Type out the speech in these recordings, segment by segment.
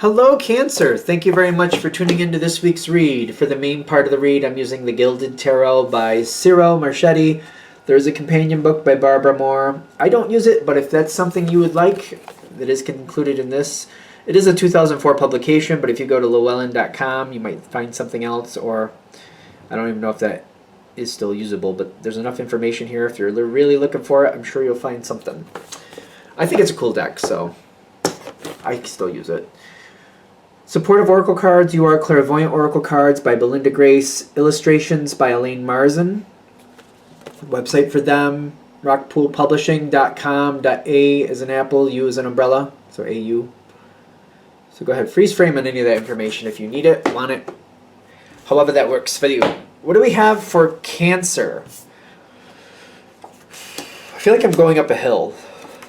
Hello, Cancer. Thank you very much for tuning into this week's read. For the main part of the read, I'm using The Gilded Tarot by Ciro Marchetti. There is a companion book by Barbara Moore. I don't use it, but if that's something you would like, that is included in this. It is a 2004 publication, but if you go to llewellyn.com, you might find something else, or I don't even know if that is still usable, but there's enough information here. If you're really looking for it, I'm sure you'll find something. I think it's a cool deck, so I still use it. Supportive Oracle Cards, You Are Clairvoyant Oracle Cards by Belinda Grace. Illustrations by Elaine Marzin. Website for them, rockpoolpublishing.com. A is an apple, U is an umbrella, so AU. So go ahead, freeze frame on any of that information if you need it, want it, however that works for you. What do we have for Cancer? I feel like I'm going up a hill.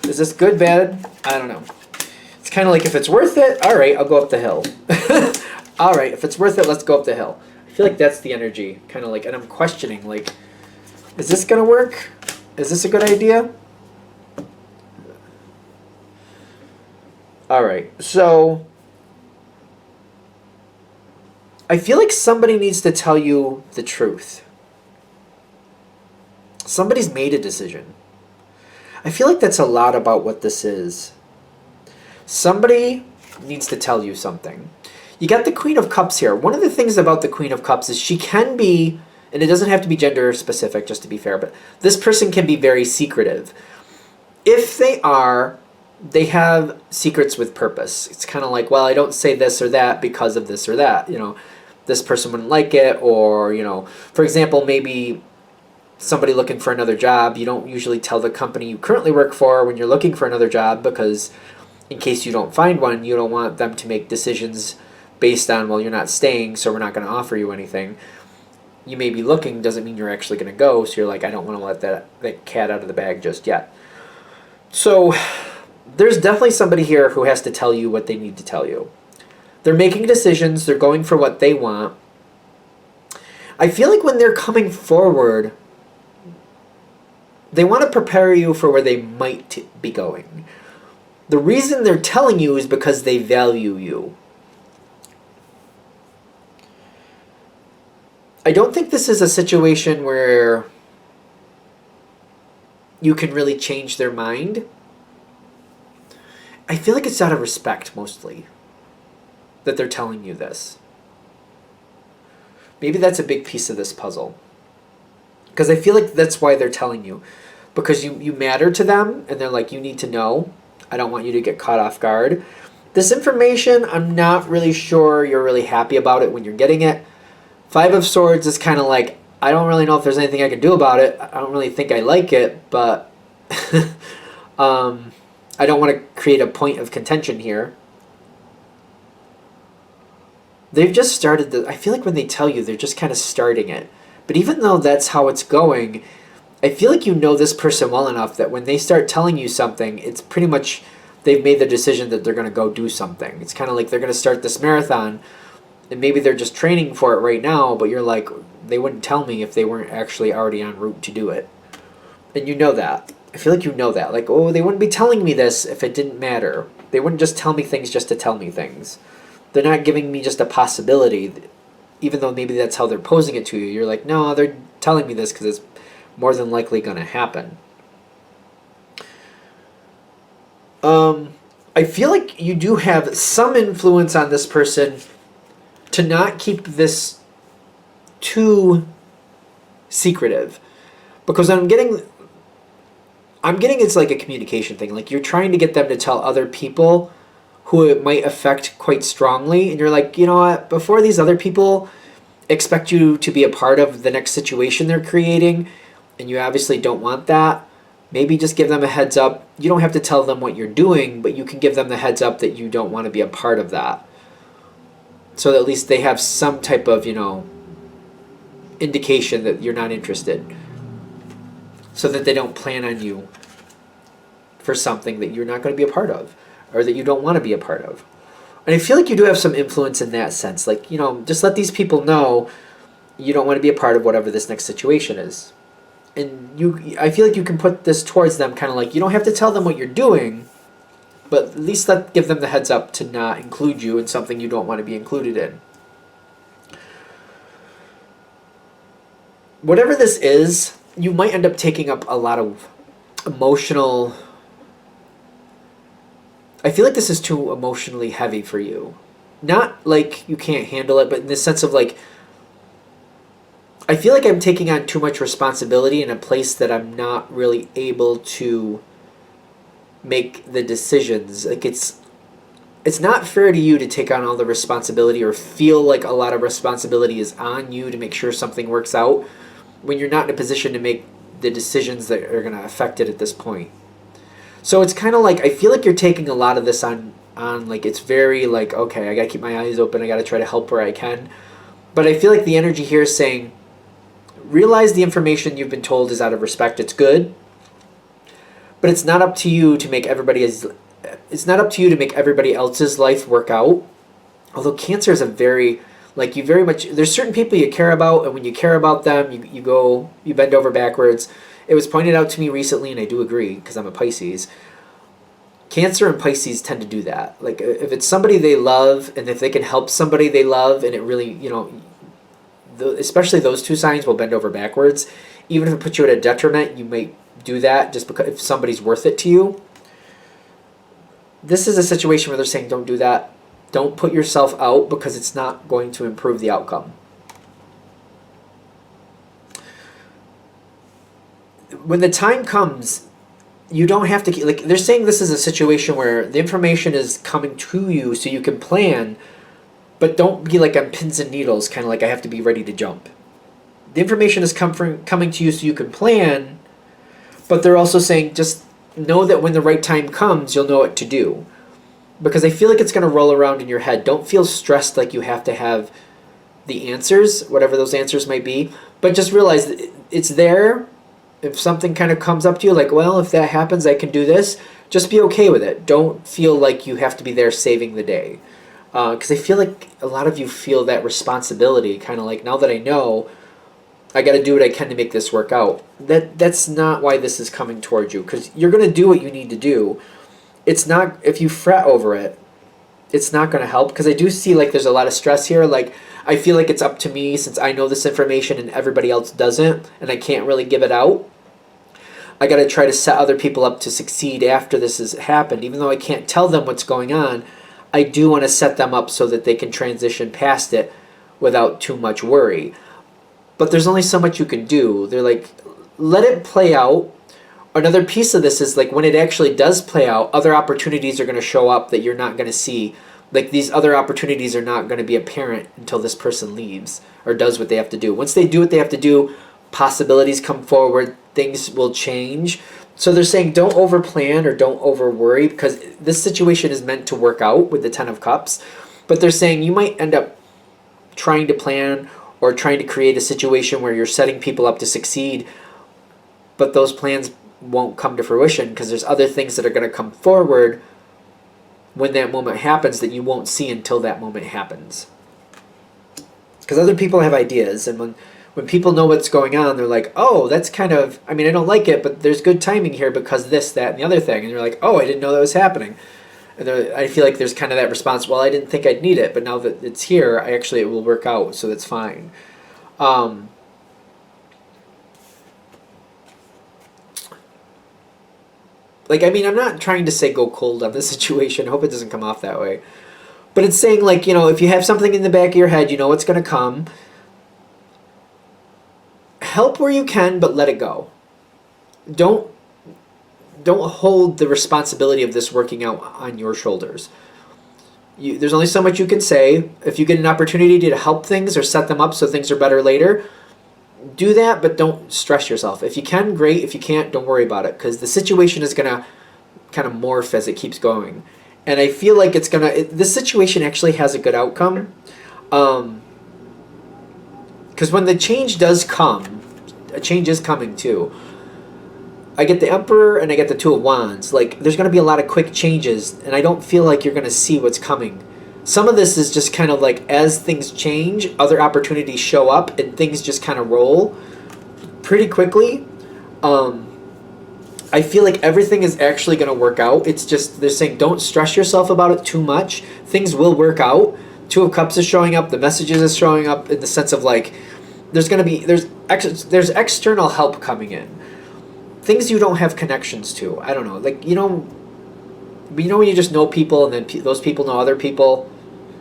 Is this good, bad? I don't know. It's kind of like if it's worth it, all right, I'll go up the hill. All right, if it's worth it, let's go up the hill. I feel like that's the energy, kind of like, and I'm questioning, like, is this going to work? Is this a good idea? All right, so I feel like somebody needs to tell you the truth. Somebody's made a decision. I feel like that's a lot about what this is. Somebody needs to tell you something. You got the Queen of Cups here. One of the things about the Queen of Cups is she can be, and it doesn't have to be gender specific, just to be fair, but this person can be very secretive. If they are, they have secrets with purpose. It's kind of like, well, I don't say this or that because of this or that. You know, this person wouldn't like it, or, you know, for example, maybe somebody looking for another job, you don't usually tell the company you currently work for when you're looking for another job, because in case you don't find one, you don't want them to make decisions based on, well, you're not staying, so we're not going to offer you anything. You may be looking, doesn't mean you're actually going to go, so you're like, I don't want to let that cat out of the bag just yet. So there's definitely somebody here who has to tell you what they need to tell you. They're making decisions, they're going for what they want. I feel like when they're coming forward, they want to prepare you for where they might be going. The reason they're telling you is because they value you. I don't think this is a situation where you can really change their mind. I feel like it's out of respect, mostly, that they're telling you this. Maybe that's a big piece of this puzzle. Because I feel like that's why they're telling you. Because you matter to them, and they're like, you need to know. I don't want you to get caught off guard. This information, I'm not really sure you're really happy about it when you're getting it. Five of Swords is kind of like, I don't really know if there's anything I can do about it. I don't really think I like it, but I don't want to create a point of contention here. They've just started I feel like when they tell you, they're just kind of starting it. But even though that's how it's going, I feel like you know this person well enough that when they start telling you something, it's pretty much they've made the decision that they're going to go do something. It's kind of like they're going to start this marathon, and maybe they're just training for it right now, but you're like, they wouldn't tell me if they weren't actually already en route to do it. And you know that. I feel like you know that. Like, oh, they wouldn't be telling me this if it didn't matter. They wouldn't just tell me things just to tell me things. They're not giving me just a possibility, even though maybe that's how they're posing it to you. You're like, no, they're telling me this because it's more than likely going to happen. I feel like you do have some influence on this person to not keep this too secretive. Because I'm getting it's like a communication thing. Like you're trying to get them to tell other people who it might affect quite strongly. And you're like, you know what, before these other people expect you to be a part of the next situation they're creating, and you obviously don't want that, maybe just give them a heads up. You don't have to tell them what you're doing, but you can give them the heads up that you don't want to be a part of that. So that at least they have some type of, indication that you're not interested. So that they don't plan on you for something that you're not going to be a part of, or that you don't want to be a part of. And I feel like you do have some influence in that sense. Like, just let these people know you don't want to be a part of whatever this next situation is. And I feel like you can put this towards them, kind of like, you don't have to tell them what you're doing, but at least give them the heads up to not include you in something you don't want to be included in. Whatever this is, you might end up taking up a lot of emotional... I feel like this is too emotionally heavy for you. Not like you can't handle it, but in the sense of like, I feel like I'm taking on too much responsibility in a place that I'm not really able to make the decisions. Like it's not fair to you to take on all the responsibility or feel like a lot of responsibility is on you to make sure something works out when you're not in a position to make the decisions that are going to affect it at this point. So it's kind of like, I feel like you're taking a lot of this on like, it's very like, okay, I got to keep my eyes open. I got to try to help where I can. But I feel like the energy here is saying, realize the information you've been told is out of respect. It's good, but it's not up to you to make everybody else's life work out. Although Cancer is a very, like, you very much, there's certain people you care about, and when you care about them, you bend over backwards. It was pointed out to me recently, and I do agree, because I'm a Pisces. Cancer and Pisces tend to do that. Like, if it's somebody they love, and if they can help somebody they love, and it really, especially those two signs will bend over backwards. Even if it puts you at a detriment, you might do that just because if somebody's worth it to you. This is a situation where they're saying don't do that. Don't put yourself out because it's not going to improve the outcome. When the time comes, you don't have to, like, they're saying this is a situation where the information is coming to you so you can plan, but don't be like on pins and needles, kind of like I have to be ready to jump. The information is coming to you so you can plan, but they're also saying just know that when the right time comes, you'll know what to do. Because I feel like it's going to roll around in your head. Don't feel stressed like you have to have the answers, whatever those answers might be, but just realize that it's there. If something kind of comes up to you, like, well, if that happens, I can do this, just be okay with it. Don't feel like you have to be there saving the day. Because I feel like a lot of you feel that responsibility, kind of like, now that I know, I got to do what I can to make this work out. That's not why this is coming towards you, because you're going to do what you need to do. It's not, if you fret over it, it's not going to help, because I do see like there's a lot of stress here. Like, I feel like it's up to me since I know this information and everybody else doesn't, and I can't really give it out. I got to try to set other people up to succeed after this has happened. Even though I can't tell them what's going on, I do want to set them up so that they can transition past it without too much worry. But there's only so much you can do. They're like, let it play out. Another piece of this is like when it actually does play out, other opportunities are going to show up that you're not going to see. Like, these other opportunities are not going to be apparent until this person leaves or does what they have to do. Once they do what they have to do, possibilities come forward, things will change. So they're saying don't overplan or don't over-worry, because this situation is meant to work out with the Ten of Cups. But they're saying you might end up trying to plan or trying to create a situation where you're setting people up to succeed, but those plans won't come to fruition because there's other things that are going to come forward when that moment happens that you won't see until that moment happens. Because other people have ideas, and when people know what's going on, they're like, oh, that's kind of, I mean, I don't like it, but there's good timing here because this, that, and the other thing. And you're like, oh, I didn't know that was happening. And I feel like there's kind of that response, well, I didn't think I'd need it, but now that it's here, it will work out, so that's fine. Like, I mean, I'm not trying to say go cold on this situation. I hope it doesn't come off that way. But it's saying, like, if you have something in the back of your head, you know what's going to come. Help where you can, but let it go. Don't hold the responsibility of this working out on your shoulders. There's only so much you can say. If you get an opportunity to help things or set them up so things are better later, do that, but don't stress yourself. If you can, great. If you can't, don't worry about it, because the situation is going to kind of morph as it keeps going. And I feel like this situation actually has a good outcome. Because when the change does come, a change is coming too. I get the Emperor and I get the Two of Wands. Like, there's going to be a lot of quick changes, and I don't feel like you're going to see what's coming. Some of this is just kind of like as things change, other opportunities show up, and things just kind of roll pretty quickly. I feel like everything is actually going to work out. It's just they're saying don't stress yourself about it too much. Things will work out. Two of Cups is showing up. The messages is showing up in the sense of like there's going to be there's external help coming in. Things you don't have connections to. I don't know. Like when you just know people and then those people know other people.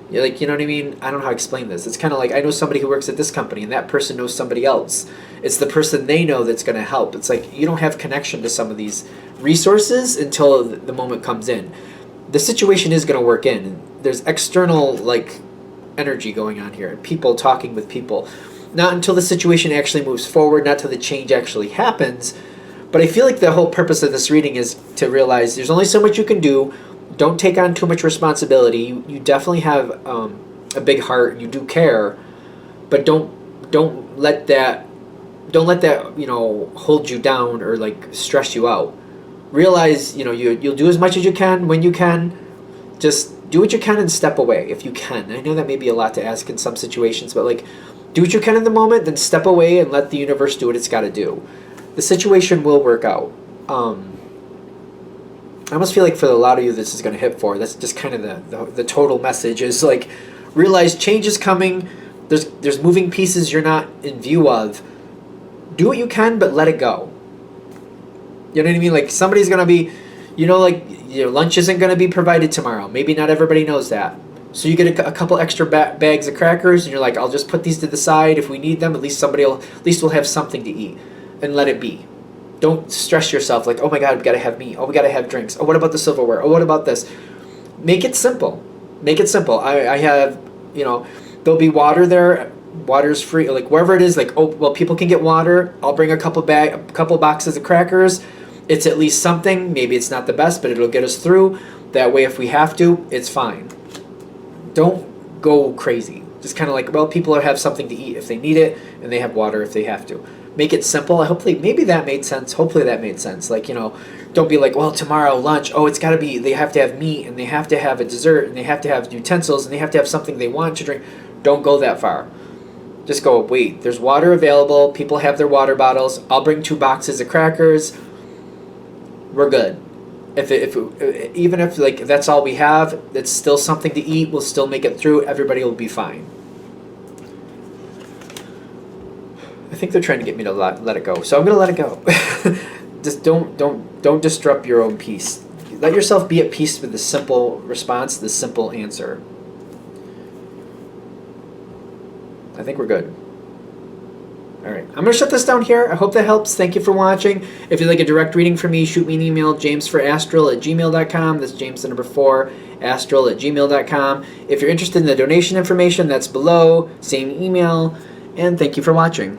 You're like, you know what I mean? I don't know how to explain this. It's kind of like I know somebody who works at this company and that person knows somebody else. It's the person they know that's going to help. It's like you don't have connection to some of these resources until the moment comes in. The situation is going to work in. There's external like energy going on here and people talking with people. Not until the situation actually moves forward, not till the change actually happens. But I feel like the whole purpose of this reading is to realize there's only so much you can do. Don't take on too much responsibility. You definitely have a big heart and you do care, but don't let that hold you down or like stress you out. Realize you'll do as much as you can when you can. Just do what you can and step away if you can. I know that may be a lot to ask in some situations, but like do what you can in the moment, then step away and let the universe do what it's got to do. The situation will work out. I almost feel like for a lot of you this is going to hit for. That's just kind of the total message is like realize change is coming. There's moving pieces you're not in view of. Do what you can, but let it go. You know what I mean? Like somebody's going to be, lunch isn't going to be provided tomorrow. Maybe not everybody knows that. So you get a couple extra bags of crackers and you're like, I'll just put these to the side. If we need them, at least we'll have something to eat and let it be. Don't stress yourself like, oh my God, we gotta have meat. Oh, we gotta have drinks. Oh, what about the silverware? Oh, what about this? Make it simple. Make it simple. I have, there'll be water there. Water's free. Like wherever it is, like, oh, well, people can get water. I'll bring a couple boxes of crackers. It's at least something. Maybe it's not the best, but it'll get us through. That way, if we have to, it's fine. Don't go crazy. Just kind of like, well, people have something to eat if they need it, and they have water if they have to. Make it simple. Maybe that made sense. Hopefully that made sense. Like, don't be like, well, tomorrow lunch, oh, it's got to be, they have to have meat, and they have to have a dessert, and they have to have utensils, and they have to have something they want to drink. Don't go that far. Just go, wait, there's water available. People have their water bottles. I'll bring 2 boxes of crackers. We're good. Even if like that's all we have, it's still something to eat. We'll still make it through. Everybody will be fine. I think they're trying to get me to let it go, so I'm gonna let it go. Just don't disrupt your own peace. Let yourself be at peace with the simple response, the simple answer. I think we're good. All right, I'm going to shut this down here. I hope that helps. Thank you for watching. If you'd like a direct reading from me, shoot me an email, jamesforastral@gmail.com. That's James the number 4, astral@gmail.com. If you're interested in the donation information, that's below. Same email. And thank you for watching.